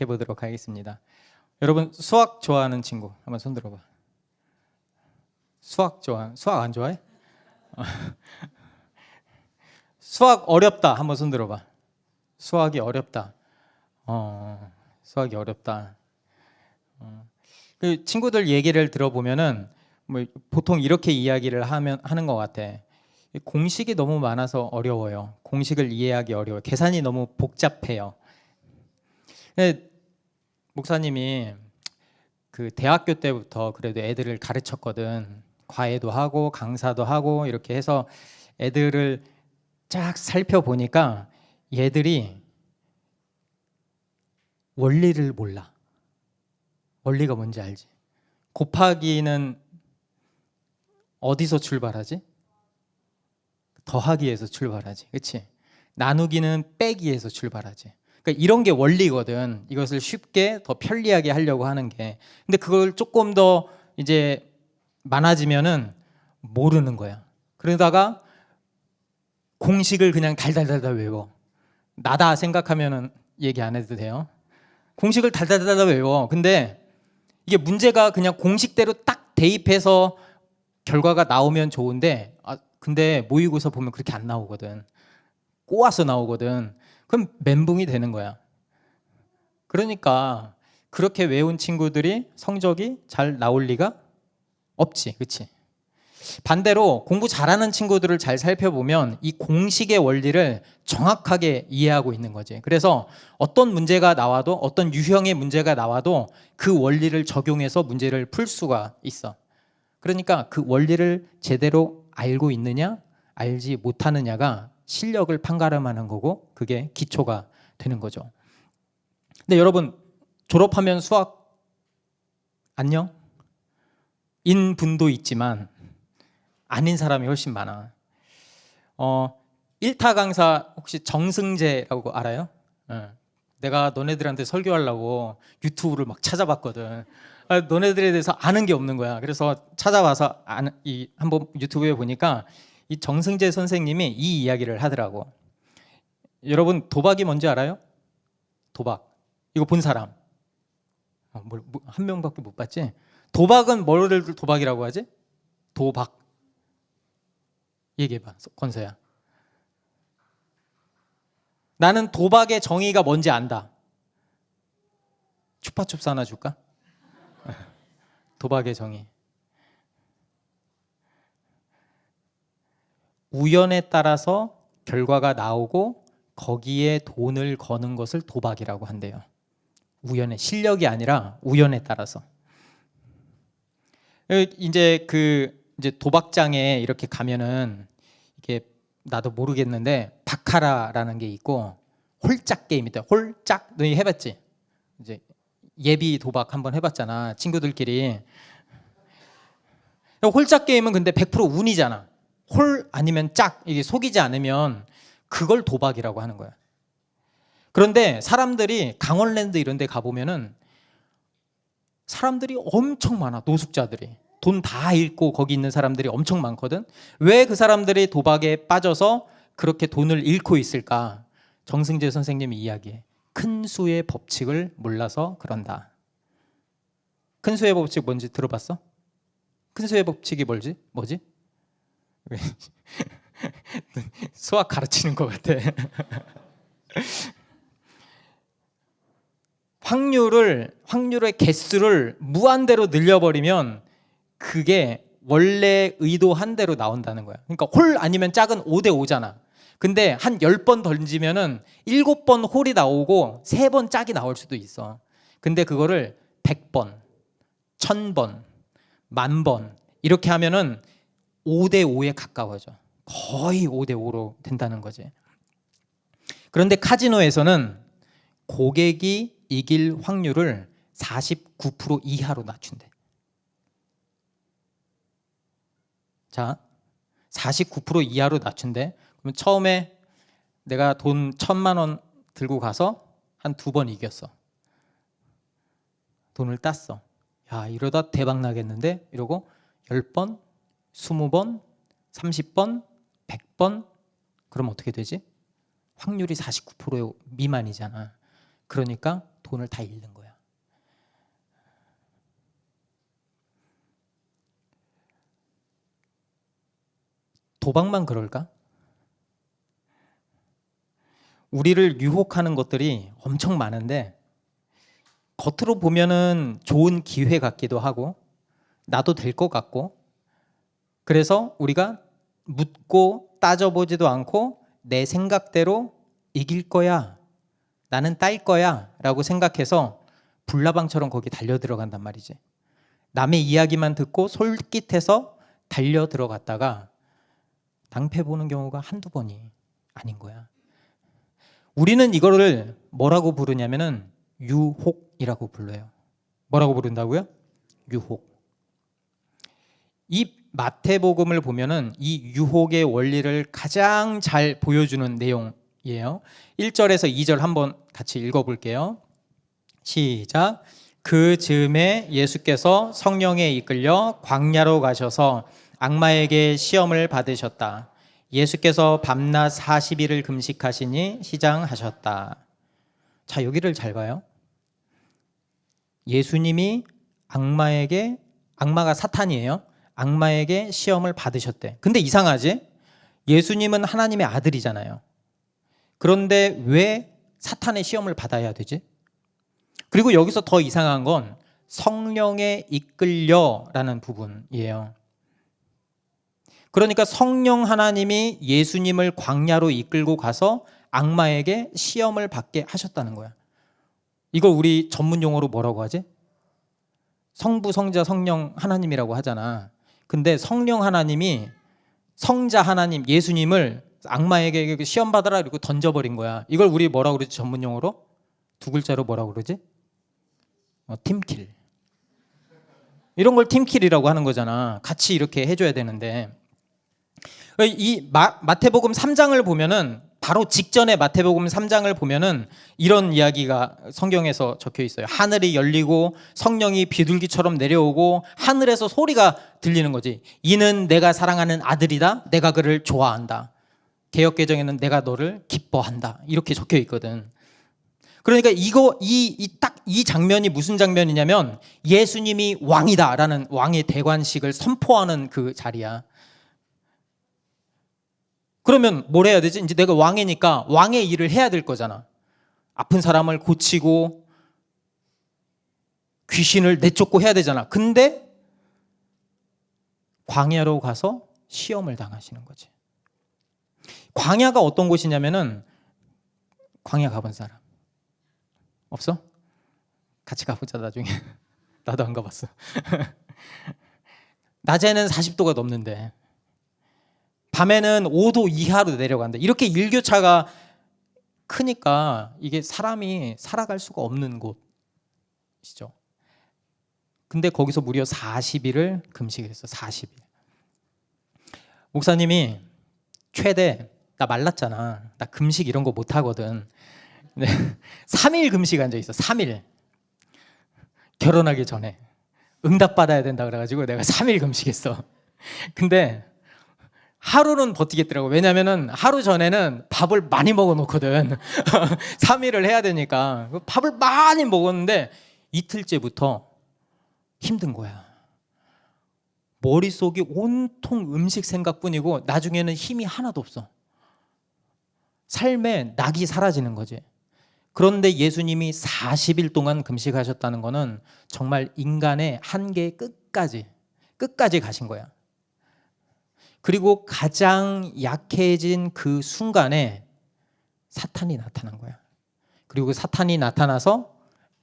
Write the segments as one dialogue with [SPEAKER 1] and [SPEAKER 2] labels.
[SPEAKER 1] 해보도록 하겠습니다. 여러분 수학 좋아하는 친구 한번 손 들어봐. 수학 안 좋아해? 수학 어렵다 한번 손 들어봐. 수학이 어렵다. 수학이 어렵다. 그 친구들 얘기를 들어보면은 뭐 보통 이렇게 이야기를 하는 것 같아. 공식이 너무 많아서 어려워요. 공식을 이해하기 어려워요. 계산이 너무 복잡해요. 목사님이 그 대학교 때부터 그래도 애들을 가르쳤거든. 과외도 하고 강사도 하고 이렇게 해서 애들을 쫙 살펴보니까 얘들이 원리를 몰라. 원리가 뭔지 알지? 곱하기는 어디서 출발하지? 더하기에서 출발하지. 그렇지? 나누기는 빼기에서 출발하지. 그러니까 이런 게 원리거든. 이것을 쉽게 더 편리하게 하려고 하는 게. 근데 그걸 조금 더 이제 많아지면은 모르는 거야. 그러다가 공식을 그냥 달달달달 외워. 나다 생각하면은 얘기 안 해도 돼요. 공식을 달달달달 외워. 근데 이게 문제가 그냥 공식대로 딱 대입해서 결과가 나오면 좋은데 근데 모의고사 보면 그렇게 안 나오거든. 꼬아서 나오거든. 그럼 멘붕이 되는 거야. 그러니까 그렇게 외운 친구들이 성적이 잘 나올 리가 없지. 그렇지? 반대로 공부 잘하는 친구들을 잘 살펴보면 이 공식의 원리를 정확하게 이해하고 있는 거지. 그래서 어떤 문제가 나와도 어떤 유형의 문제가 나와도 그 원리를 적용해서 문제를 풀 수가 있어. 그러니까 그 원리를 제대로 알고 있느냐 알지 못하느냐가 실력을 판가름하는 거고 그게 기초가 되는 거죠. 근데 여러분 졸업하면 수학 안녕? 인 분도 있지만 아닌 사람이 훨씬 많아. 1타 강사 혹시 정승재라고 알아요? 내가 너네들한테 설교하려고 유튜브를 막 찾아봤거든. 너네들에 대해서 아는 게 없는 거야. 그래서 찾아봐서 한번 유튜브에 보니까 이 정승재 선생님이 이 이야기를 하더라고. 여러분 도박이 뭔지 알아요? 도박. 이거 본 사람. 한 명밖에 못 봤지? 도박은 뭐를 도박이라고 하지? 도박. 얘기해봐, 권서야. 나는 도박의 정의가 뭔지 안다. 추파춥스 하나 줄까? 도박의 정의. 우연에 따라서 결과가 나오고 거기에 돈을 거는 것을 도박이라고 한대요. 우연에, 실력이 아니라 우연에 따라서. 이제 이제 도박장에 이렇게 가면은 이게 나도 모르겠는데 바카라라는 게 있고 홀짝 게임이 있다. 홀짝 너희 해봤지? 이제 예비 도박 한번 해봤잖아 친구들끼리. 홀짝 게임은 근데 100% 운이잖아. 홀 아니면 짝 이게 속이지 않으면 그걸 도박이라고 하는 거야. 그런데 사람들이 강원랜드 이런 데 가보면은 사람들이 엄청 많아. 노숙자들이 돈 다 잃고 거기 있는 사람들이 엄청 많거든. 왜 그 사람들이 도박에 빠져서 그렇게 돈을 잃고 있을까? 정승재 선생님이 이야기해. 큰 수의 법칙을 몰라서 그런다. 큰 수의 법칙 뭔지 들어봤어? 큰 수의 법칙이 뭐지? 수학 가르치는 것 같아. 확률의 개수를 무한대로 늘려버리면 그게 원래 의도한 대로 나온다는 거야. 그러니까 홀 아니면 짝은 5대 5잖아. 근데 한 10번 던지면은 7번 홀이 나오고 3번 짝이 나올 수도 있어. 근데 그거를 100번, 1000번, 10,000번 이렇게 하면은 5대 5에 가까워져. 거의 5대 5로 된다는 거지. 그런데 카지노에서는 고객이 이길 확률을 49% 이하로 낮춘대. 자, 49% 이하로 낮춘대. 그럼 처음에 내가 돈 1,000만 원 들고 가서 한 2번 이겼어. 돈을 땄어. 야, 이러다 대박 나겠는데? 이러고 10번, 20번, 30번, 100번 그럼 어떻게 되지? 확률이 49% 미만이잖아. 그러니까 돈을 다 잃는 거야. 도박만 그럴까? 우리를 유혹하는 것들이 엄청 많은데 겉으로 보면은 좋은 기회 같기도 하고 나도 될 것 같고, 그래서 우리가 묻고 따져보지도 않고 내 생각대로 이길 거야, 나는 딸 거야 라고 생각해서 불나방처럼 거기 달려 들어간단 말이지. 남의 이야기만 듣고 솔깃해서 달려 들어갔다가 낭패 보는 경우가 한두 번이 아닌 거야. 우리는 이거를 뭐라고 부르냐면은 유혹이라고 불러요. 뭐라고 부른다고요? 유혹. 이 마태복음을 보면은 이 유혹의 원리를 가장 잘 보여주는 내용이에요. 1절에서 2절 한번 같이 읽어볼게요. 시작. 그 즈음에 예수께서 성령에 이끌려 광야로 가셔서 악마에게 시험을 받으셨다. 예수께서 밤낮 40일을 금식하시니 시장하셨다. 자, 여기를 잘 봐요. 예수님이 악마가 사탄이에요. 악마에게 시험을 받으셨대. 근데 이상하지? 예수님은 하나님의 아들이잖아요. 그런데 왜 사탄의 시험을 받아야 되지? 그리고 여기서 더 이상한 건 성령에 이끌려라는 부분이에요. 그러니까 성령 하나님이 예수님을 광야로 이끌고 가서 악마에게 시험을 받게 하셨다는 거야. 이걸 우리 전문 용어로 뭐라고 하지? 성부, 성자, 성령 하나님이라고 하잖아. 근데 성령 하나님이 성자 하나님 예수님을 악마에게 시험 받아라 이러고 던져버린 거야. 이걸 우리 뭐라고 그러지? 전문 용어로? 두 글자로 뭐라고 그러지? 팀킬. 이런 걸 팀킬이라고 하는 거잖아. 같이 이렇게 해줘야 되는데, 이 마태복음 3장을 보면은 바로 직전에 마태복음 3장을 보면은 이런 이야기가 성경에서 적혀 있어요. 하늘이 열리고 성령이 비둘기처럼 내려오고 하늘에서 소리가 들리는 거지. 이는 내가 사랑하는 아들이다. 내가 그를 좋아한다. 개역개정에는 내가 너를 기뻐한다. 이렇게 적혀 있거든. 그러니까 딱 이 장면이 무슨 장면이냐면 예수님이 왕이다라는 왕의 대관식을 선포하는 그 자리야. 그러면 뭘 해야 되지? 이제 내가 왕이니까 왕의 일을 해야 될 거잖아. 아픈 사람을 고치고 귀신을 내쫓고 해야 되잖아. 근데 광야로 가서 시험을 당하시는 거지. 광야가 어떤 곳이냐면은, 광야 가본 사람 없어? 같이 가보자 나중에. 나도 안 가봤어. 낮에는 40도가 넘는데 밤에는 5도 이하로 내려간다. 이렇게 일교차가 크니까 이게 사람이 살아갈 수가 없는 곳이죠. 근데 거기서 무려 40일을 금식했어. 40일. 목사님이 최대, 나 말랐잖아. 나 금식 이런 거 못 하거든. 3일 금식 앉아 있어. 3일. 결혼하기 전에 응답 받아야 된다 그래가지고 내가 3일 금식했어. 근데 하루는 버티겠더라고. 왜냐면은 하루 전에는 밥을 많이 먹어 놓거든. 3일을 해야 되니까 밥을 많이 먹었는데 이틀째부터 힘든 거야. 머릿속이 온통 음식 생각뿐이고 나중에는 힘이 하나도 없어. 삶에 낙이 사라지는 거지. 그런데 예수님이 40일 동안 금식하셨다는 거는 정말 인간의 한계 끝까지 가신 거야. 그리고 가장 약해진 그 순간에 사탄이 나타난 거야. 그리고 사탄이 나타나서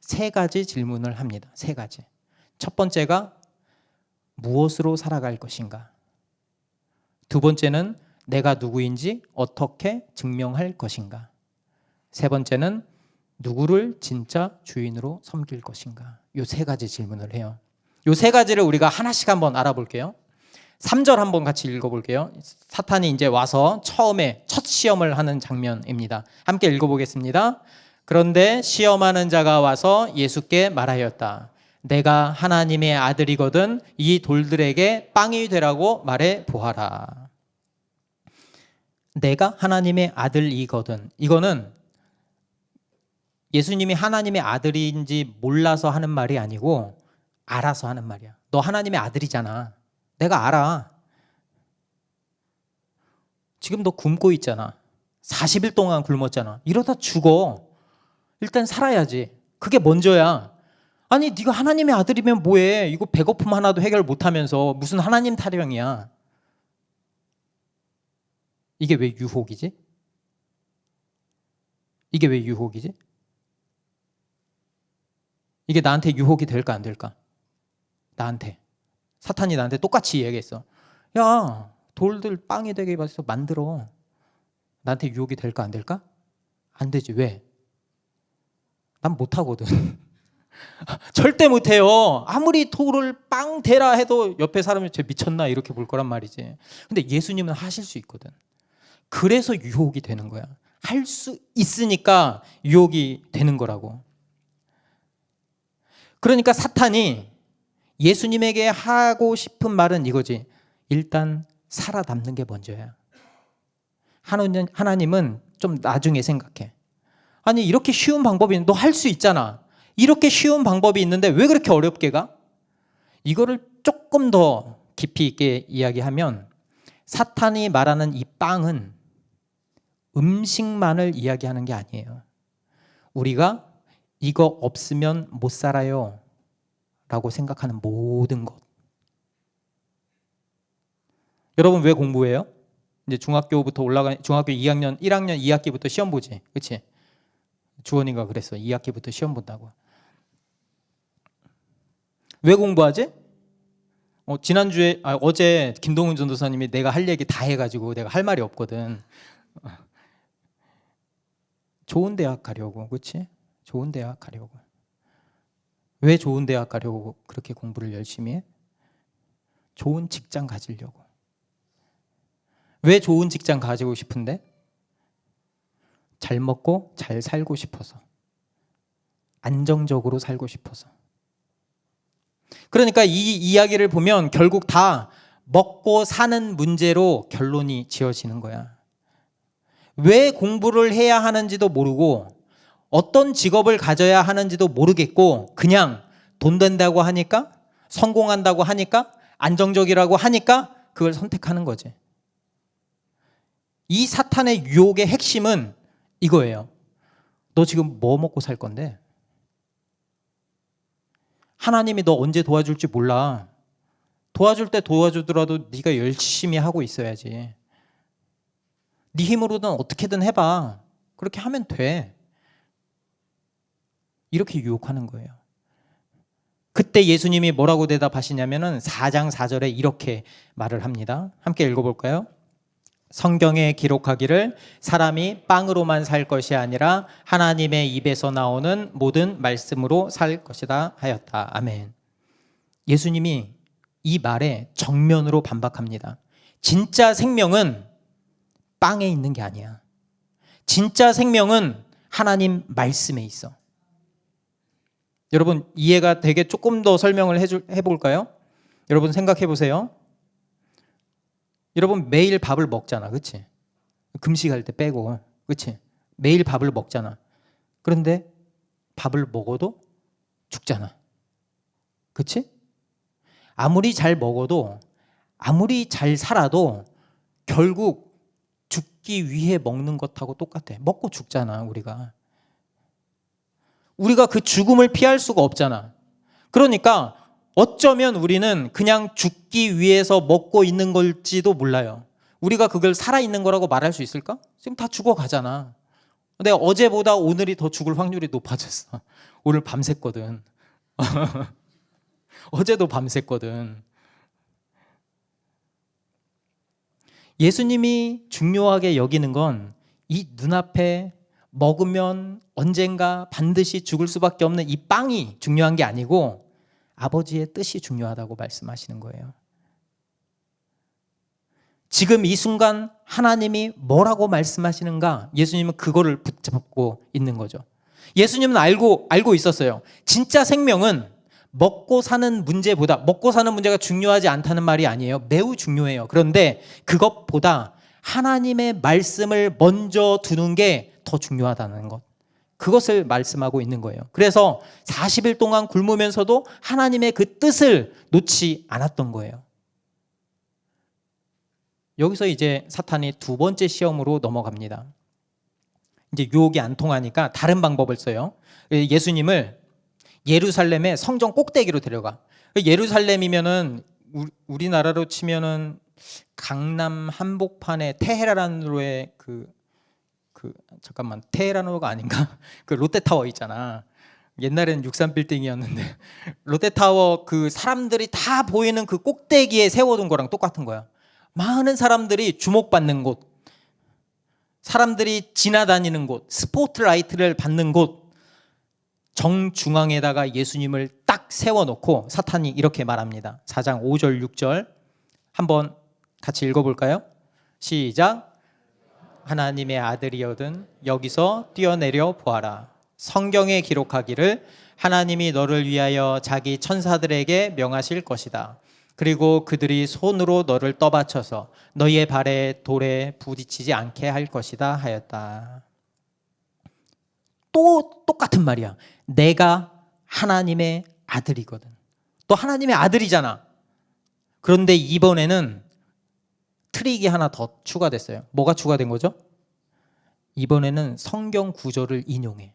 [SPEAKER 1] 3가지 질문을 합니다. 3가지. 첫 번째가 무엇으로 살아갈 것인가? 두 번째는 내가 누구인지 어떻게 증명할 것인가? 세 번째는 누구를 진짜 주인으로 섬길 것인가? 이 3가지 질문을 해요. 이 3가지를 우리가 하나씩 한번 알아볼게요. 3절 한번 같이 읽어볼게요. 사탄이 이제 와서 처음에 첫 시험을 하는 장면입니다. 함께 읽어보겠습니다. 그런데 시험하는 자가 와서 예수께 말하였다. 내가 하나님의 아들이거든 이 돌들에게 빵이 되라고 말해 보아라. 내가 하나님의 아들이거든. 이거는 예수님이 하나님의 아들인지 몰라서 하는 말이 아니고 알아서 하는 말이야. 너 하나님의 아들이잖아. 내가 알아. 지금 너 굶고 있잖아. 40일 동안 굶었잖아. 이러다 죽어. 일단 살아야지. 그게 먼저야. 아니 네가 하나님의 아들이면 뭐해. 이거 배고픔 하나도 해결 못하면서 무슨 하나님 타령이야. 이게 왜 유혹이지? 이게 왜 유혹이지? 이게 나한테 유혹이 될까 안 될까? 나한테. 사탄이 나한테 똑같이 이야기했어. 야, 돌들 빵이 되게 해서 만들어. 나한테 유혹이 될까 안 될까? 안 되지. 왜? 난 못하거든. 절대 못해요. 아무리 돌을 빵 대라 해도 옆에 사람이 쟤 미쳤나 이렇게 볼 거란 말이지. 근데 예수님은 하실 수 있거든. 그래서 유혹이 되는 거야. 할 수 있으니까 유혹이 되는 거라고. 그러니까 사탄이 예수님에게 하고 싶은 말은 이거지. 일단 살아남는 게 먼저야. 하나님은 좀 나중에 생각해. 아니 이렇게 쉬운 방법이 있는데 너 할 수 있잖아. 이렇게 쉬운 방법이 있는데 왜 그렇게 어렵게 가? 이거를 조금 더 깊이 있게 이야기하면 사탄이 말하는 이 빵은 음식만을 이야기하는 게 아니에요. 우리가 이거 없으면 못 살아요 라고 생각하는 모든 것. 여러분 왜 공부해요? 이제 중학교부터 중학교 2학년, 1학년 2학기부터 시험 보지. 그치? 주원이가 그랬어. 2학기부터 시험 본다고. 왜 공부하지? 어제 김동훈 전도사님이 내가 할 얘기 다 해가지고 내가 할 말이 없거든. 좋은 대학 가려고, 그렇지? 좋은 대학 가려고. 왜 좋은 대학 가려고 그렇게 공부를 열심히 해? 좋은 직장 가지려고. 왜 좋은 직장 가지고 싶은데? 잘 먹고 잘 살고 싶어서. 안정적으로 살고 싶어서. 그러니까 이 이야기를 보면 결국 다 먹고 사는 문제로 결론이 지어지는 거야. 왜 공부를 해야 하는지도 모르고 어떤 직업을 가져야 하는지도 모르겠고 그냥 돈 된다고 하니까 성공한다고 하니까 안정적이라고 하니까 그걸 선택하는 거지. 이 사탄의 유혹의 핵심은 이거예요. 너 지금 뭐 먹고 살 건데? 하나님이 너 언제 도와줄지 몰라. 도와줄 때 도와주더라도 네가 열심히 하고 있어야지. 네 힘으로든 어떻게든 해봐. 그렇게 하면 돼. 이렇게 유혹하는 거예요. 그때 예수님이 뭐라고 대답하시냐면은 4장 4절에 이렇게 말을 합니다. 함께 읽어볼까요? 성경에 기록하기를 사람이 빵으로만 살 것이 아니라 하나님의 입에서 나오는 모든 말씀으로 살 것이다 하였다. 아멘. 예수님이 이 말에 정면으로 반박합니다. 진짜 생명은 빵에 있는 게 아니야. 진짜 생명은 하나님 말씀에 있어. 여러분 이해가 되게 조금 더 설명을 해볼까요? 여러분 생각해 보세요. 여러분 매일 밥을 먹잖아. 그치? 금식할 때 빼고. 그치? 매일 밥을 먹잖아. 그런데 밥을 먹어도 죽잖아. 그치? 아무리 잘 먹어도 아무리 잘 살아도 결국 죽기 위해 먹는 것하고 똑같아. 먹고 죽잖아 우리가. 우리가 그 죽음을 피할 수가 없잖아. 그러니까 어쩌면 우리는 그냥 죽기 위해서 먹고 있는 걸지도 몰라요. 우리가 그걸 살아있는 거라고 말할 수 있을까? 지금 다 죽어가잖아. 근데 어제보다 오늘이 더 죽을 확률이 높아졌어. 오늘 밤샜거든. 어제도 밤샜거든. 예수님이 중요하게 여기는 건 이 눈앞에 먹으면 언젠가 반드시 죽을 수밖에 없는 이 빵이 중요한 게 아니고 아버지의 뜻이 중요하다고 말씀하시는 거예요. 지금 이 순간 하나님이 뭐라고 말씀하시는가? 예수님은 그거를 붙잡고 있는 거죠. 예수님은 알고 있었어요. 진짜 생명은 먹고 사는 문제보다, 먹고 사는 문제가 중요하지 않다는 말이 아니에요. 매우 중요해요. 그런데 그것보다 하나님의 말씀을 먼저 두는 게 더 중요하다는 것. 그것을 말씀하고 있는 거예요. 그래서 40일 동안 굶으면서도 하나님의 그 뜻을 놓지 않았던 거예요. 여기서 이제 사탄이 두 번째 시험으로 넘어갑니다. 이제 유혹이 안 통하니까 다른 방법을 써요. 예수님을 예루살렘의 성전 꼭대기로 데려가. 예루살렘이면은 우리나라로 치면은 강남 한복판에 테헤란로의 잠깐만, 테헤란로가 아닌가? 그 롯데타워 있잖아. 옛날에는 63빌딩이었는데 롯데타워 그 사람들이 다 보이는 그 꼭대기에 세워둔 거랑 똑같은 거야. 많은 사람들이 주목받는 곳, 사람들이 지나다니는 곳, 스포트라이트를 받는 곳 정중앙에다가 예수님을 딱 세워놓고 사탄이 이렇게 말합니다. 4장 5절 6절 한번 같이 읽어볼까요? 시작. 하나님의 아들이거든 여기서 뛰어내려 보아라. 성경에 기록하기를 하나님이 너를 위하여 자기 천사들에게 명하실 것이다. 그리고 그들이 손으로 너를 떠받쳐서 너희의 발에 돌에 부딪히지 않게 할 것이다 하였다. 또 똑같은 말이야. 내가 하나님의 아들이거든. 또 하나님의 아들이잖아. 그런데 이번에는 트릭이 하나 더 추가됐어요. 뭐가 추가된 거죠? 이번에는 성경 구절을 인용해.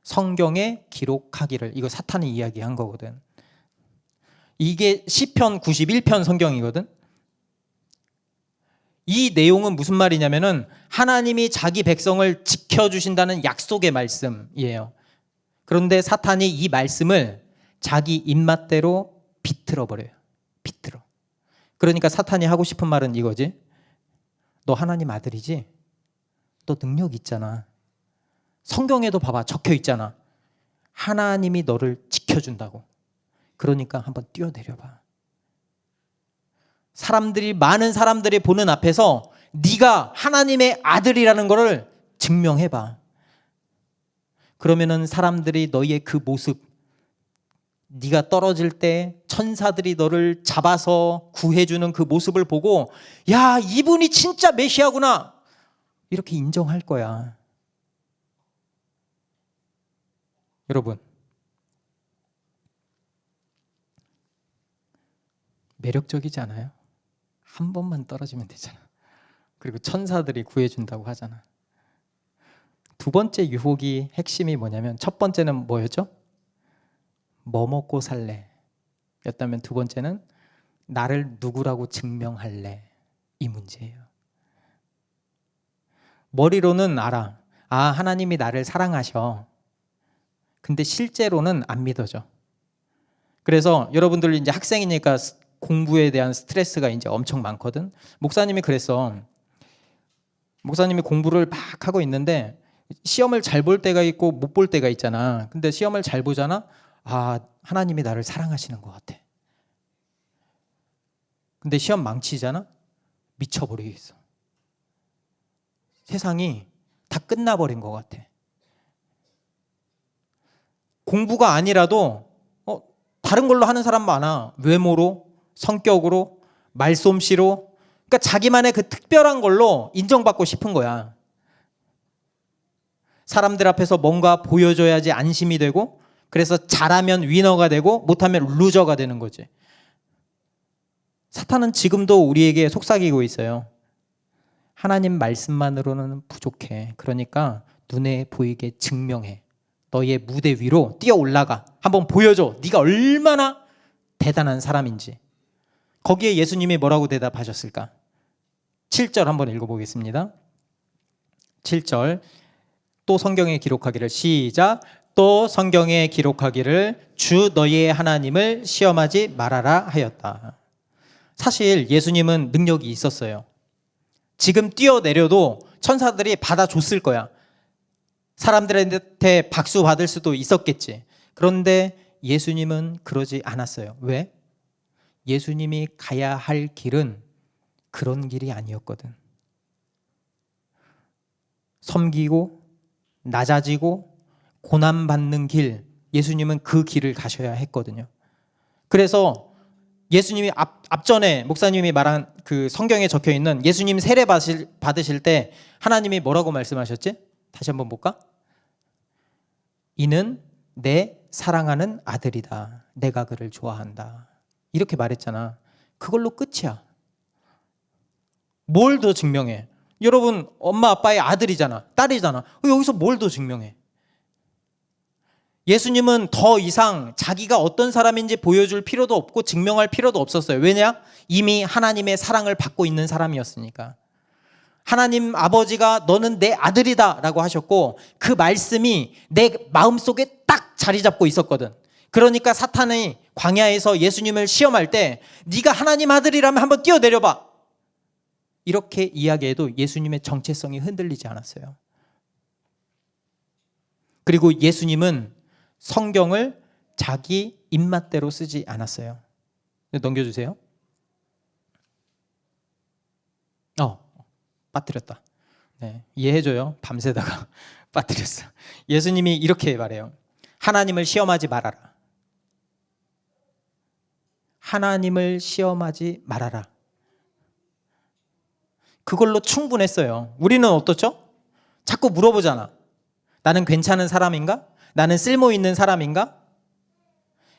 [SPEAKER 1] 성경에 기록하기를. 이거 사탄이 이야기한 거거든. 이게 시편 91편 성경이거든. 이 내용은 무슨 말이냐면은 하나님이 자기 백성을 지켜주신다는 약속의 말씀이에요. 그런데 사탄이 이 말씀을 자기 입맛대로 비틀어 버려요. 비틀어. 그러니까 사탄이 하고 싶은 말은 이거지. 너 하나님 아들이지? 너 능력 있잖아. 성경에도 봐봐, 적혀 있잖아. 하나님이 너를 지켜준다고. 그러니까 한번 뛰어내려봐. 많은 사람들이 보는 앞에서 네가 하나님의 아들이라는 것을 증명해봐. 그러면은 사람들이 너희의 그 모습, 네가 떨어질 때 천사들이 너를 잡아서 구해주는 그 모습을 보고 야, 이분이 진짜 메시아구나 이렇게 인정할 거야. 여러분, 매력적이지 않아요? 한 번만 떨어지면 되잖아. 그리고 천사들이 구해준다고 하잖아. 두 번째 유혹이 핵심이 뭐냐면, 첫 번째는 뭐였죠? 뭐 먹고 살래? 였다면 두 번째는 나를 누구라고 증명할래? 이 문제예요. 머리로는 알아. 아, 하나님이 나를 사랑하셔. 근데 실제로는 안 믿어져. 그래서 여러분들 이제 학생이니까 공부에 대한 스트레스가 이제 엄청 많거든. 목사님이 그랬어. 목사님이 공부를 막 하고 있는데 시험을 잘 볼 때가 있고 못 볼 때가 있잖아. 근데 시험을 잘 보잖아. 아, 하나님이 나를 사랑하시는 것 같아. 근데 시험 망치잖아. 미쳐버리겠어. 세상이 다 끝나버린 것 같아. 공부가 아니라도 다른 걸로 하는 사람 많아. 외모로, 성격으로, 말솜씨로. 그러니까 자기만의 그 특별한 걸로 인정받고 싶은 거야. 사람들 앞에서 뭔가 보여줘야지 안심이 되고, 그래서 잘하면 위너가 되고 못하면 루저가 되는 거지. 사탄은 지금도 우리에게 속삭이고 있어요. 하나님 말씀만으로는 부족해. 그러니까 눈에 보이게 증명해. 너의 무대 위로 뛰어 올라가. 한번 보여줘. 네가 얼마나 대단한 사람인지. 거기에 예수님이 뭐라고 대답하셨을까? 7절 한번 읽어보겠습니다. 7절. 또 성경에 기록하기를, 시작. 또 성경에 기록하기를 주 너희의 하나님을 시험하지 말아라 하였다. 사실 예수님은 능력이 있었어요. 지금 뛰어내려도 천사들이 받아줬을 거야. 사람들한테 박수 받을 수도 있었겠지. 그런데 예수님은 그러지 않았어요. 왜? 예수님이 가야 할 길은 그런 길이 아니었거든. 섬기고 낮아지고 고난받는 길, 예수님은 그 길을 가셔야 했거든요. 그래서 예수님이 앞전에 목사님이 말한 그 성경에 적혀 있는 예수님 세례 받으실 때 하나님이 뭐라고 말씀하셨지? 다시 한번 볼까? 이는 내 사랑하는 아들이다. 내가 그를 좋아한다. 이렇게 말했잖아. 그걸로 끝이야. 뭘 더 증명해? 여러분, 엄마 아빠의 아들이잖아. 딸이잖아. 여기서 뭘 더 증명해? 예수님은 더 이상 자기가 어떤 사람인지 보여줄 필요도 없고 증명할 필요도 없었어요. 왜냐? 이미 하나님의 사랑을 받고 있는 사람이었으니까. 하나님 아버지가 너는 내 아들이다 라고 하셨고, 그 말씀이 내 마음속에 딱 자리 잡고 있었거든. 그러니까 사탄이 광야에서 예수님을 시험할 때 네가 하나님 아들이라면 한번 뛰어내려봐, 이렇게 이야기해도 예수님의 정체성이 흔들리지 않았어요. 그리고 예수님은 성경을 자기 입맛대로 쓰지 않았어요. 넘겨주세요. 빠뜨렸다. 네, 이해해줘요. 밤새다가 빠뜨렸어. 예수님이 이렇게 말해요. 하나님을 시험하지 말아라. 하나님을 시험하지 말아라. 그걸로 충분했어요. 우리는 어떻죠? 자꾸 물어보잖아. 나는 괜찮은 사람인가? 나는 쓸모 있는 사람인가?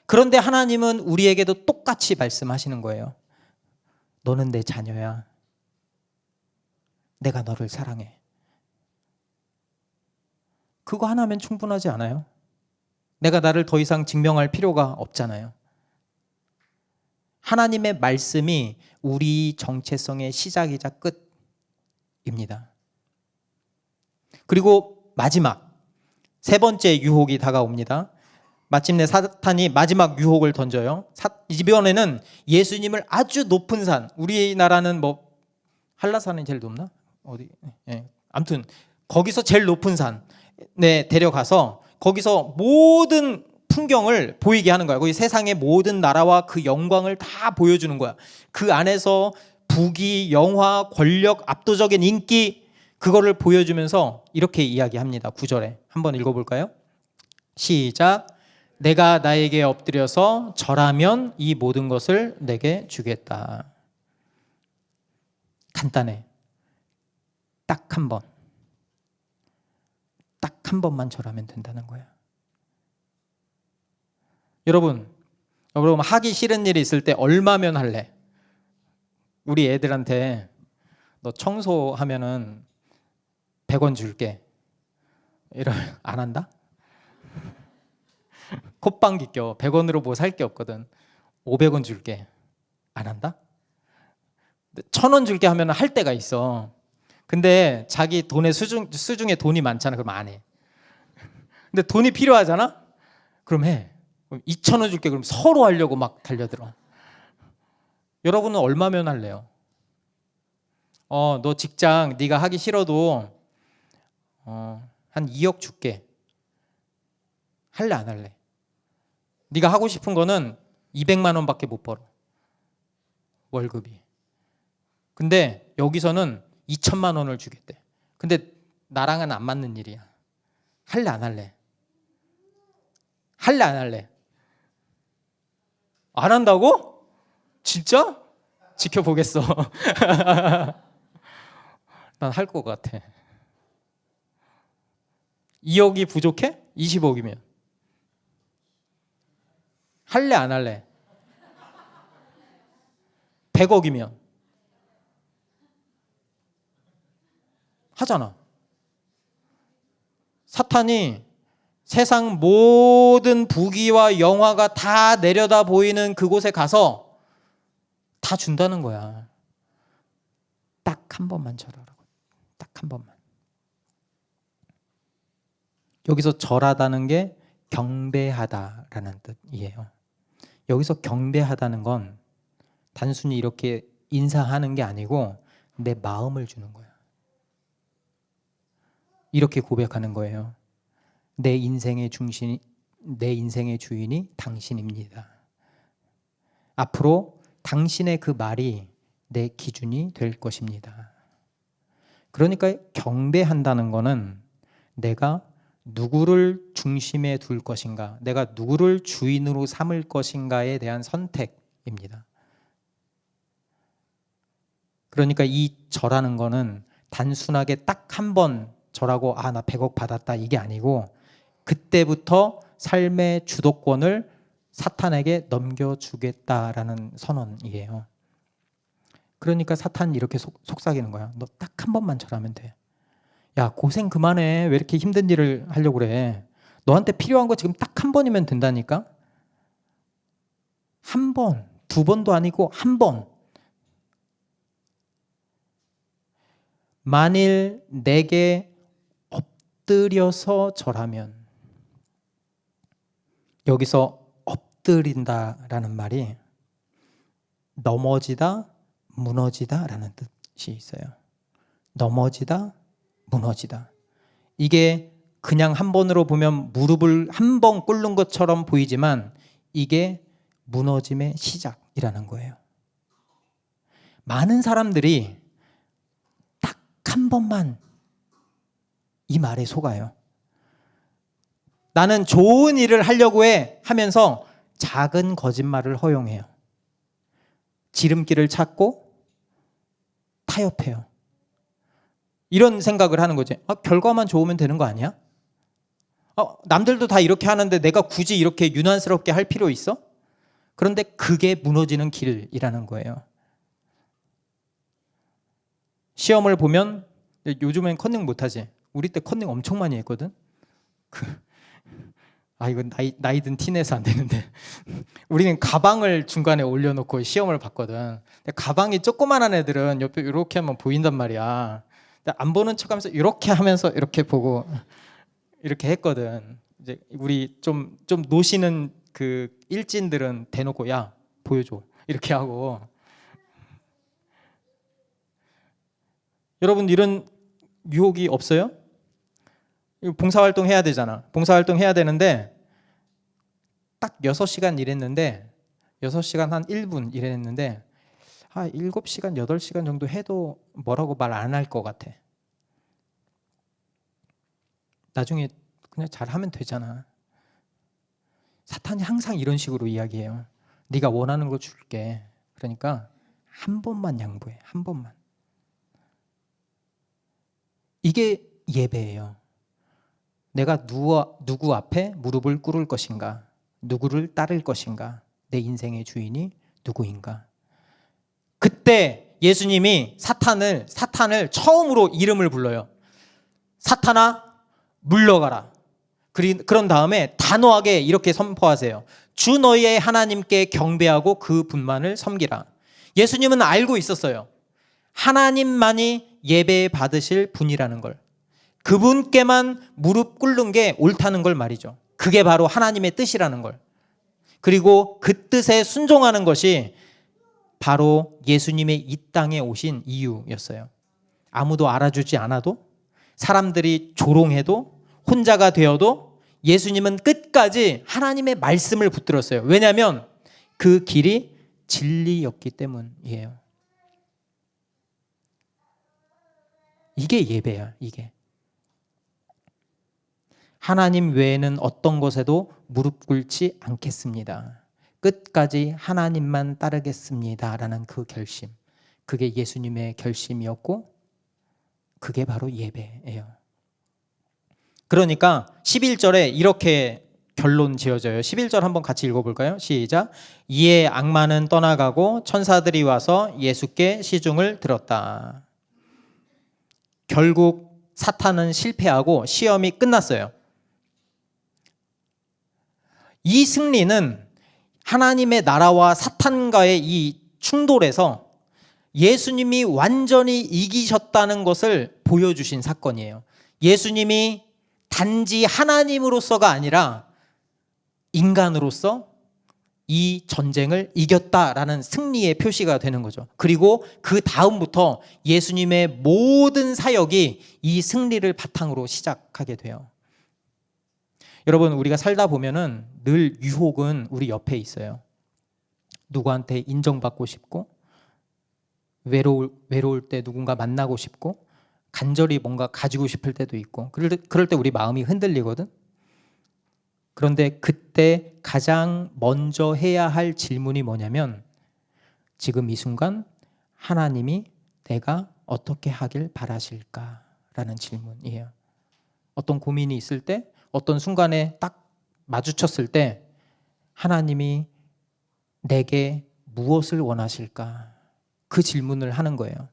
[SPEAKER 1] 그런데 하나님은 우리에게도 똑같이 말씀하시는 거예요. 너는 내 자녀야. 내가 너를 사랑해. 그거 하나면 충분하지 않아요? 내가 나를 더 이상 증명할 필요가 없잖아요. 하나님의 말씀이 우리 정체성의 시작이자 끝입니다. 그리고 마지막, 세 번째 유혹이 다가옵니다. 마침내 사탄이 마지막 유혹을 던져요. 이번에는 예수님을 아주 높은 산, 우리나라는 뭐 한라산이 제일 높나? 어디? 예. 아무튼 거기서 제일 높은 산에 데려가서 거기서 모든 풍경을 보이게 하는 거야. 거기 세상의 모든 나라와 그 영광을 다 보여주는 거야. 그 안에서 부귀, 영화, 권력, 압도적인 인기, 그거를 보여주면서 이렇게 이야기합니다. 9절에 한번 읽어볼까요? 시작. 내가 나에게 엎드려서 절하면 이 모든 것을 내게 주겠다. 간단해. 딱 한 번. 딱 한 번만 절하면 된다는 거야. 여러분 하기 싫은 일이 있을 때 얼마면 할래? 우리 애들한테 너 청소하면은 100원 줄게. 이러면 안 한다? 콧방귀 껴. 100원으로 뭐 살 게 없거든. 500원 줄게. 안 한다? 1000원 줄게 하면 할 때가 있어. 근데 자기 돈의 수중에 돈이 많잖아. 그럼 안 해. 근데 돈이 필요하잖아? 그럼 해. 2,000원 줄게. 그럼 서로 하려고 막 달려들어. 여러분은 얼마면 할래요? 너 직장 네가 하기 싫어도 한 2억 줄게. 할래 안 할래? 네가 하고 싶은 거는 200만 원밖에 못 벌어. 월급이. 근데 여기서는 2천만 원을 주겠대. 근데 나랑은 안 맞는 일이야. 할래 안 할래? 할래 안 할래? 안 한다고? 진짜? 지켜보겠어. 난 할 것 같아. 2억이 부족해? 20억이면. 할래 안 할래? 100억이면. 하잖아. 사탄이 세상 모든 부귀와 영화가 다 내려다 보이는 그곳에 가서 다 준다는 거야. 딱 한 번만 절하라고. 딱 한 번만. 여기서 절하다는 게 경배하다라는 뜻이에요. 여기서 경배하다는 건 단순히 이렇게 인사하는 게 아니고 내 마음을 주는 거야. 이렇게 고백하는 거예요. 내 인생의 주인이 당신입니다. 앞으로 당신의 그 말이 내 기준이 될 것입니다. 그러니까 경배한다는 거는 내가 누구를 중심에 둘 것인가, 내가 누구를 주인으로 삼을 것인가에 대한 선택입니다. 그러니까 이 절하는 거는 단순하게 딱 한 번 절하고 나 100억 받았다 이게 아니고 그때부터 삶의 주도권을 사탄에게 넘겨주겠다라는 선언이에요. 그러니까 사탄이 이렇게 속삭이는 거야. 너 딱 한 번만 절하면 돼. 야, 고생 그만해. 왜 이렇게 힘든 일을 하려고 그래. 너한테 필요한 거 지금 딱 한 번이면 된다니까. 한 번, 두 번도 아니고 한 번. 만일 내게 엎드려서 절하면, 여기서 엎드린다라는 말이 넘어지다, 무너지다라는 뜻이 있어요. 넘어지다, 무너지다. 이게 그냥 한 번으로 보면 무릎을 한 번 꿇는 것처럼 보이지만 이게 무너짐의 시작이라는 거예요. 많은 사람들이 딱 한 번만 이 말에 속아요. 나는 좋은 일을 하려고 해 하면서 작은 거짓말을 허용해요. 지름길을 찾고 타협해요. 이런 생각을 하는 거지. 결과만 좋으면 되는 거 아니야? 남들도 다 이렇게 하는데 내가 굳이 이렇게 유난스럽게 할 필요 있어? 그런데 그게 무너지는 길이라는 거예요. 시험을 보면, 요즘엔 컨닝 못하지. 우리 때 컨닝 엄청 많이 했거든. 이건 나이 든 티내서 안 되는데 우리는 가방을 중간에 올려놓고 시험을 봤거든. 가방이 조그만한 애들은 옆에 이렇게 하면 보인단 말이야. 안 보는 척하면서 이렇게 하면서 이렇게 보고 이렇게 했거든. 이제 우리 좀 노시는 그 일진들은 대놓고 야 보여줘 이렇게 하고. 여러분 이런 유혹이 없어요? 봉사활동 해야 되잖아. 봉사활동 해야 되는데 딱 6시간 일했는데 6시간 한 1분 일했는데 7시간, 8시간 정도 해도 뭐라고 말 안 할 것 같아. 나중에 그냥 잘하면 되잖아. 사탄이 항상 이런 식으로 이야기해요. 네가 원하는 거 줄게. 그러니까 한 번만 양보해. 한 번만. 이게 예배예요. 내가 누구 앞에 무릎을 꿇을 것인가? 누구를 따를 것인가? 내 인생의 주인이 누구인가? 그때 예수님이 사탄을 처음으로 이름을 불러요. 사탄아 물러가라. 그런 다음에 단호하게 이렇게 선포하세요. 주 너희의 하나님께 경배하고 그분만을 섬기라. 예수님은 알고 있었어요. 하나님만이 예배 받으실 분이라는 걸. 그분께만 무릎 꿇는 게 옳다는 걸 말이죠. 그게 바로 하나님의 뜻이라는 걸. 그리고 그 뜻에 순종하는 것이 바로 예수님의 이 땅에 오신 이유였어요. 아무도 알아주지 않아도, 사람들이 조롱해도, 혼자가 되어도 예수님은 끝까지 하나님의 말씀을 붙들었어요. 왜냐하면 그 길이 진리였기 때문이에요. 이게 예배야, 이게. 하나님 외에는 어떤 것에도 무릎 꿇지 않겠습니다. 끝까지 하나님만 따르겠습니다. 라는 그 결심. 그게 예수님의 결심이었고, 그게 바로 예배예요. 그러니까 11절에 이렇게 결론 지어져요. 11절 한번 같이 읽어볼까요? 시작. 이에 악마는 떠나가고 천사들이 와서 예수께 시중을 들었다. 결국 사탄은 실패하고 시험이 끝났어요. 이 승리는 하나님의 나라와 사탄과의 이 충돌에서 예수님이 완전히 이기셨다는 것을 보여주신 사건이에요. 예수님이 단지 하나님으로서가 아니라 인간으로서 이 전쟁을 이겼다라는 승리의 표시가 되는 거죠. 그리고 그 다음부터 예수님의 모든 사역이 이 승리를 바탕으로 시작하게 돼요. 여러분, 우리가 살다 보면은 늘 유혹은 우리 옆에 있어요. 누구한테 인정받고 싶고, 외로울 때 누군가 만나고 싶고, 간절히 뭔가 가지고 싶을 때도 있고, 그럴 때 우리 마음이 흔들리거든. 그런데 그때 가장 먼저 해야 할 질문이 뭐냐면, 지금 이 순간 하나님이 내가 어떻게 하길 바라실까라는 질문이에요. 어떤 고민이 있을 때 어떤 순간에 딱 마주쳤을 때 하나님이 내게 무엇을 원하실까? 그 질문을 하는 거예요.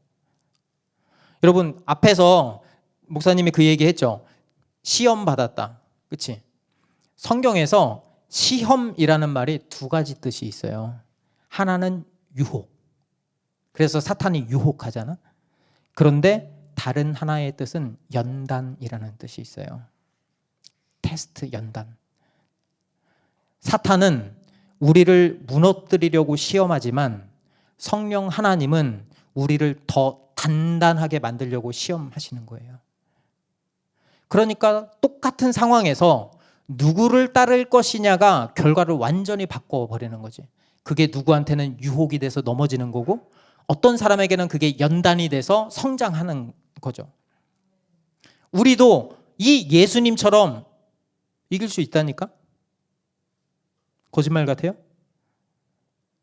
[SPEAKER 1] 여러분, 앞에서 목사님이 그 얘기했죠. 시험 받았다. 그치? 성경에서 시험이라는 말이 두 가지 뜻이 있어요. 하나는 유혹. 그래서 사탄이 유혹하잖아. 그런데 다른 하나의 뜻은 연단이라는 뜻이 있어요. 테스트, 연단. 사탄은 우리를 무너뜨리려고 시험하지만 성령 하나님은 우리를 더 단단하게 만들려고 시험하시는 거예요. 그러니까 똑같은 상황에서 누구를 따를 것이냐가 결과를 완전히 바꿔버리는 거지. 그게 누구한테는 유혹이 돼서 넘어지는 거고 어떤 사람에게는 그게 연단이 돼서 성장하는 거죠. 우리도 이 예수님처럼 이길 수 있다니까? 거짓말 같아요?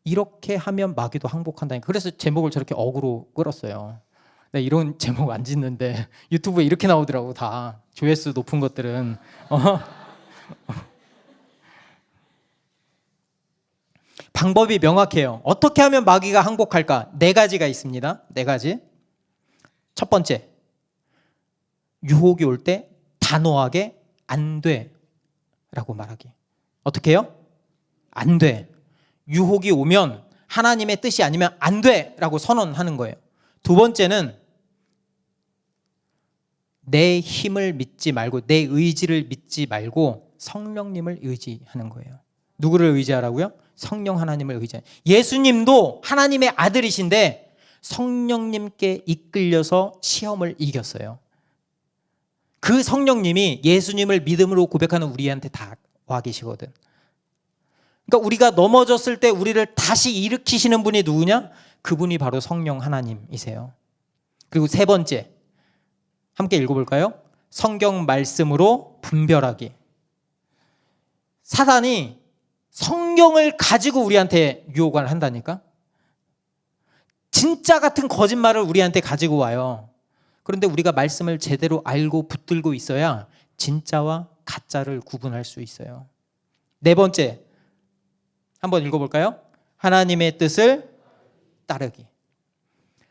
[SPEAKER 1] 이렇게 하면 마귀도 항복한다니까. 그래서 제목을 저렇게 어그로 끌었어요. 네, 이런 제목 안 짓는데 유튜브에 이렇게 나오더라고. 다 조회수 높은 것들은. 방법이 명확해요. 어떻게 하면 마귀가 항복할까? 4가지가 있습니다. 4가지. 첫 번째, 유혹이 올 때 단호하게 안 돼 라고 말하기. 어떻게 해요? 안 돼. 유혹이 오면 하나님의 뜻이 아니면 안 돼 라고 선언하는 거예요. 두 번째는 내 힘을 믿지 말고 내 의지를 믿지 말고 성령님을 의지하는 거예요. 누구를 의지하라고요? 성령 하나님을 의지하는. 예수님도 하나님의 아들이신데 성령님께 이끌려서 시험을 이겼어요. 그 성령님이 예수님을 믿음으로 고백하는 우리한테 다 와 계시거든. 그러니까 우리가 넘어졌을 때 우리를 다시 일으키시는 분이 누구냐? 그분이 바로 성령 하나님이세요. 그리고 세 번째, 함께 읽어볼까요? 성경 말씀으로 분별하기. 사단이 성경을 가지고 우리한테 유혹을 한다니까? 진짜 같은 거짓말을 우리한테 가지고 와요. 그런데 우리가 말씀을 제대로 알고 붙들고 있어야 진짜와 가짜를 구분할 수 있어요. 네 번째, 한번 읽어볼까요? 하나님의 뜻을 따르기.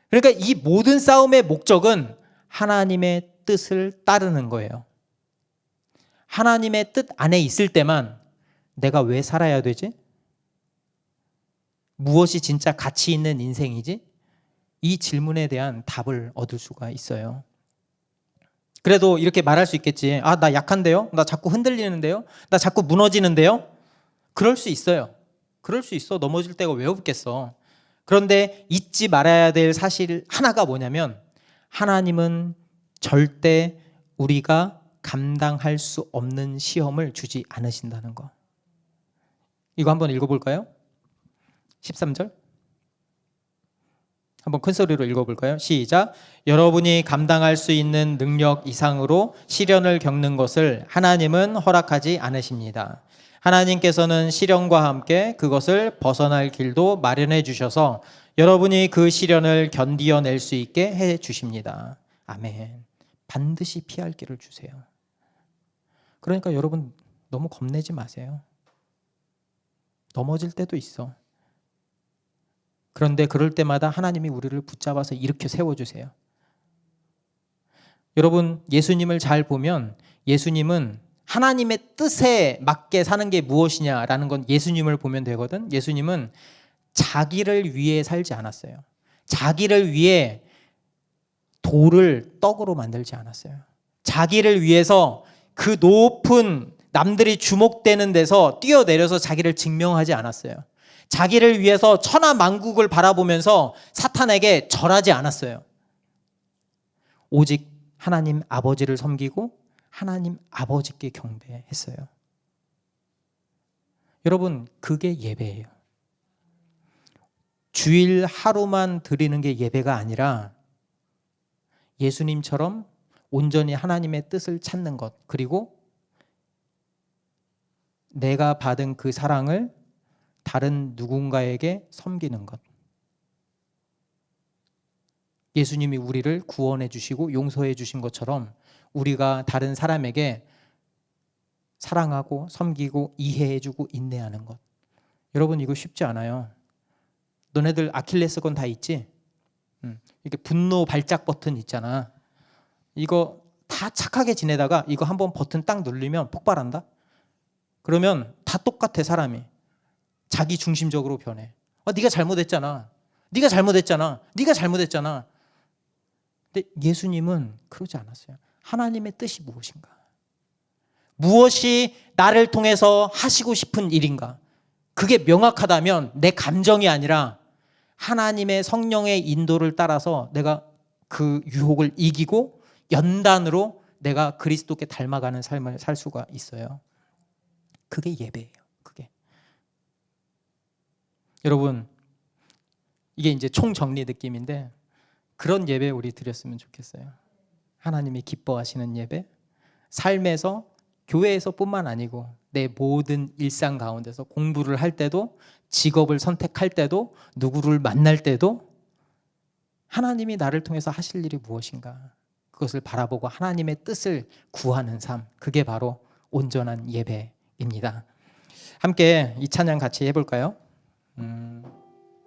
[SPEAKER 1] 그러니까 이 모든 싸움의 목적은 하나님의 뜻을 따르는 거예요. 하나님의 뜻 안에 있을 때만 내가 왜 살아야 되지? 무엇이 진짜 가치 있는 인생이지? 이 질문에 대한 답을 얻을 수가 있어요. 그래도 이렇게 말할 수 있겠지. 아, 나 약한데요? 나 자꾸 흔들리는데요? 나 자꾸 무너지는데요? 그럴 수 있어요. 그럴 수 있어. 넘어질 때가 왜 없겠어. 그런데 잊지 말아야 될 사실 하나가 뭐냐면 하나님은 절대 우리가 감당할 수 없는 시험을 주지 않으신다는 거. 이거 한번 읽어볼까요? 13절. 한번 큰 소리로 읽어볼까요? 시작. 여러분이 감당할 수 있는 능력 이상으로 시련을 겪는 것을 하나님은 허락하지 않으십니다. 하나님께서는 시련과 함께 그것을 벗어날 길도 마련해 주셔서 여러분이 그 시련을 견디어낼 수 있게 해 주십니다. 아멘. 반드시 피할 길을 주세요. 그러니까 여러분 너무 겁내지 마세요. 넘어질 때도 있어. 그런데 그럴 때마다 하나님이 우리를 붙잡아서 일으켜 세워주세요. 여러분, 예수님을 잘 보면 예수님은 하나님의 뜻에 맞게 사는 게 무엇이냐라는 건 예수님을 보면 되거든. 예수님은 자기를 위해 살지 않았어요. 자기를 위해 돌을 떡으로 만들지 않았어요. 자기를 위해서 그 높은 남들이 주목되는 데서 뛰어내려서 자기를 증명하지 않았어요. 자기를 위해서 천하만국을 바라보면서 사탄에게 절하지 않았어요. 오직 하나님 아버지를 섬기고 하나님 아버지께 경배했어요. 여러분, 그게 예배예요. 주일 하루만 드리는 게 예배가 아니라 예수님처럼 온전히 하나님의 뜻을 찾는 것, 그리고 내가 받은 그 사랑을 다른 누군가에게 섬기는 것. 예수님이 우리를 구원해 주시고 용서해 주신 것처럼 우리가 다른 사람에게 사랑하고 섬기고 이해해주고 인내하는 것. 여러분 이거 쉽지 않아요. 너네들 아킬레스건 다 있지? 이렇게 분노 발작 버튼 있잖아. 이거 다 착하게 지내다가 이거 한번 버튼 딱 누르면 폭발한다? 그러면 다 똑같아 사람이. 자기 중심적으로 변해. 네가 잘못했잖아. 네가 잘못했잖아. 네가 잘못했잖아. 근데 예수님은 그러지 않았어요. 하나님의 뜻이 무엇인가? 무엇이 나를 통해서 하시고 싶은 일인가? 그게 명확하다면 내 감정이 아니라 하나님의 성령의 인도를 따라서 내가 그 유혹을 이기고 연단으로 내가 그리스도께 닮아가는 삶을 살 수가 있어요. 그게 예배예요. 그게. 여러분, 이게 이제 총정리 느낌인데 그런 예배 우리 드렸으면 좋겠어요. 하나님이 기뻐하시는 예배, 삶에서 교회에서뿐만 아니고 내 모든 일상 가운데서 공부를 할 때도, 직업을 선택할 때도, 누구를 만날 때도 하나님이 나를 통해서 하실 일이 무엇인가, 그것을 바라보고 하나님의 뜻을 구하는 삶, 그게 바로 온전한 예배입니다. 함께 이 찬양 같이 해볼까요?